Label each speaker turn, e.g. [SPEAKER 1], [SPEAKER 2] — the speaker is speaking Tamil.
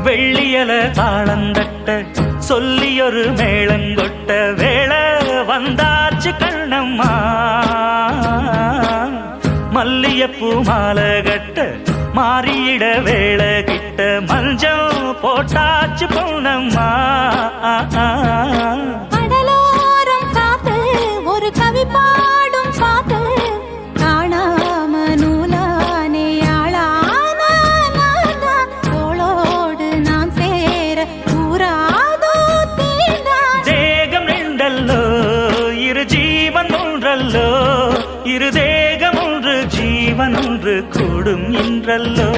[SPEAKER 1] வெள்ளியல தாளந்தட்ட சொல்லியொரு மேளங்கொட்ட வேளை வந்தாச்சு கண்ணம்மா மல்லியப்பூ மாலை கட்ட மாறியிட வேளை கிட்ட மஞ்சள் போட்டாச்சு பொன்னம்மா
[SPEAKER 2] கடலோரம் காத்து ஒரு கவி பாடும் பாட்டு காணாம நூலானே தோளோடு நான் சேர கூறாதோ தீண்டா
[SPEAKER 1] தேகம் நின்றல்லோ இரு ஜீவன் ஒன்றல்லோ இரு தேகம் ஒன்று ஜீவன் ஒன்று கூடும் என்றல்லோ